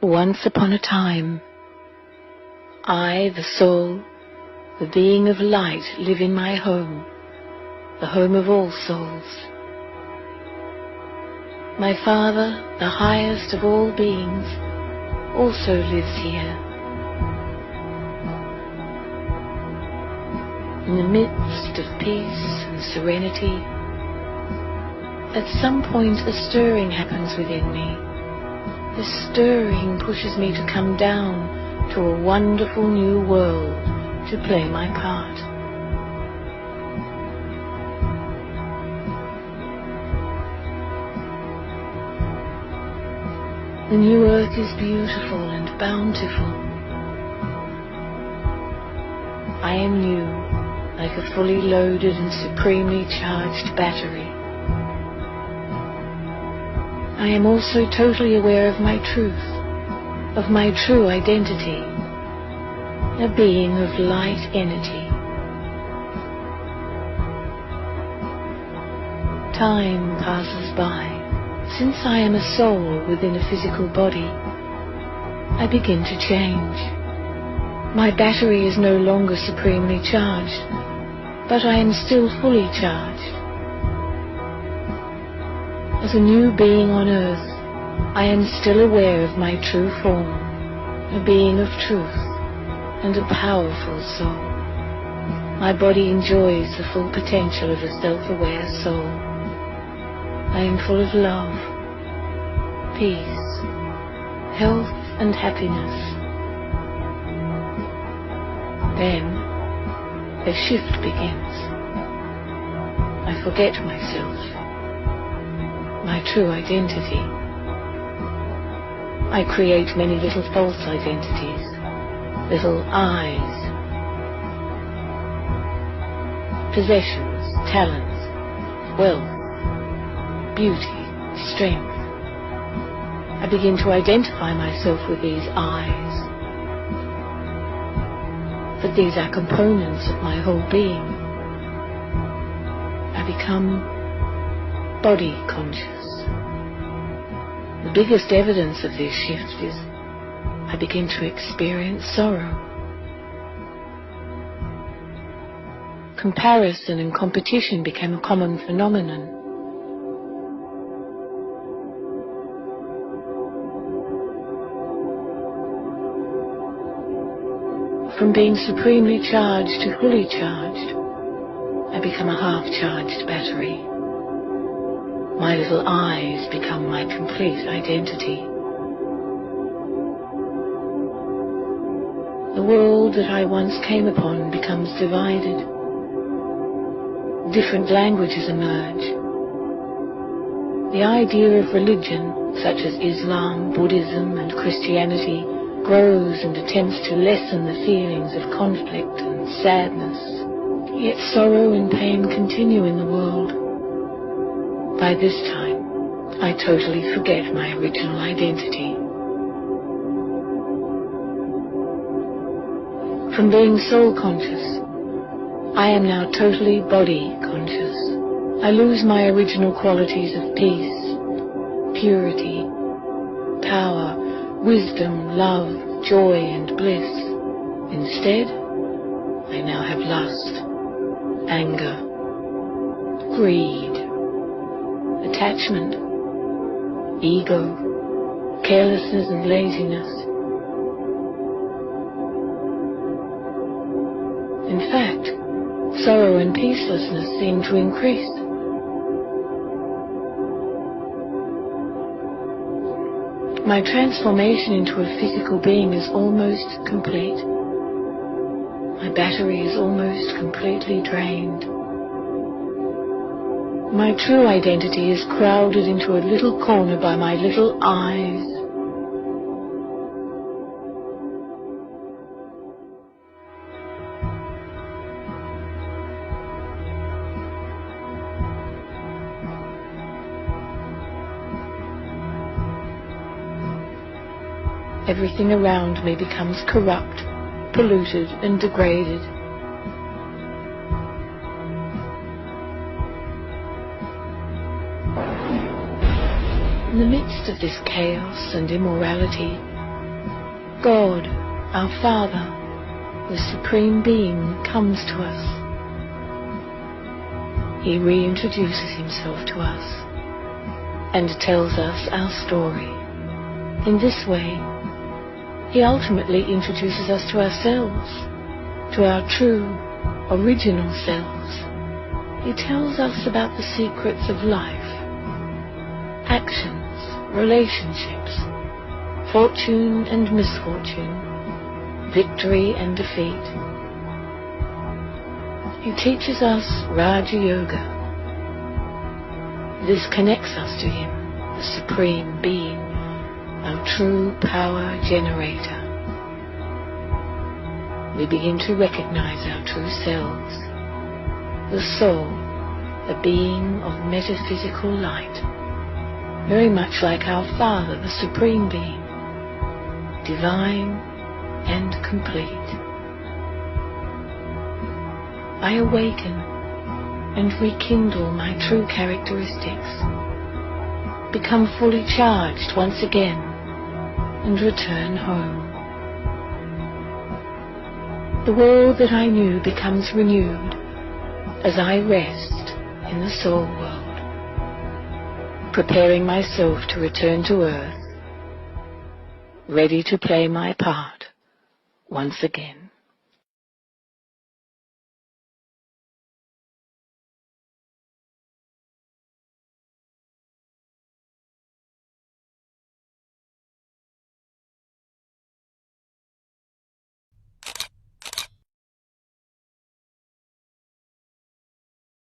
Once upon a time, I, the soul, the being of light, live in my home, the home of all souls. My Father, the highest of all beings, also lives here. In the midst of peace and serenity, at some point a stirring happens within me. This stirring pushes me to come down to a wonderful new world to play my part. The new earth is beautiful and bountiful. I am new, like a fully loaded and supremely charged battery. I am also totally aware of my truth, of my true identity, a being of light energy. Time passes by. Since I am a soul within a physical body, I begin to change. My battery is no longer supremely charged, but I am still fully charged. As a new being on earth, I am still aware of my true form, a being of truth and a powerful soul. My body enjoys the full potential of a self-aware soul. I am full of love, peace, health and happiness. Then a shift begins. I forget myself, my true identity. I create many little false identities, little I's, possessions, talents, wealth, beauty, strength. I begin to identify myself with these I's, but these are components of my whole being. I become body conscious. The biggest evidence of this shift is I begin to experience sorrow. Comparison and competition became a common phenomenon. From being supremely charged to fully charged, I become a half-charged battery. My little I's become my complete identity. The world that I once came upon becomes divided. Different languages emerge. The idea of religion, such as Islam, Buddhism, and Christianity, grows and attempts to lessen the feelings of conflict and sadness. Yet sorrow and pain continue in the world. By this time, I totally forget my original identity. From being soul conscious, I am now totally body conscious. I lose my original qualities of peace, purity, power, wisdom, love, joy, and bliss. Instead, I now have lust, anger, greed, attachment, ego, carelessness and laziness. In fact, sorrow and peacelessness seem to increase. My transformation into a physical being is almost complete. My battery is almost completely drained. My true identity is crowded into a little corner by my little I's. Everything around me becomes corrupt, polluted, and degraded. In the midst of this chaos and immorality, God, our Father, the Supreme Being, comes to us. He reintroduces himself to us and tells us our story. In this way, he ultimately introduces us to ourselves, to our true, original selves. He tells us about the secrets of life, actions, relationships, fortune and misfortune, victory and defeat. He teaches us Raja Yoga. This connects us to him, the Supreme Being, our true power generator. We begin to recognize our true selves, the soul, a being of metaphysical light, very much like our Father, the Supreme Being, divine and complete. I awaken and rekindle my true characteristics, become fully charged once again, and return home. The world that I knew becomes renewed as I rest in the soul world, preparing myself to return to earth, ready to play my part once again.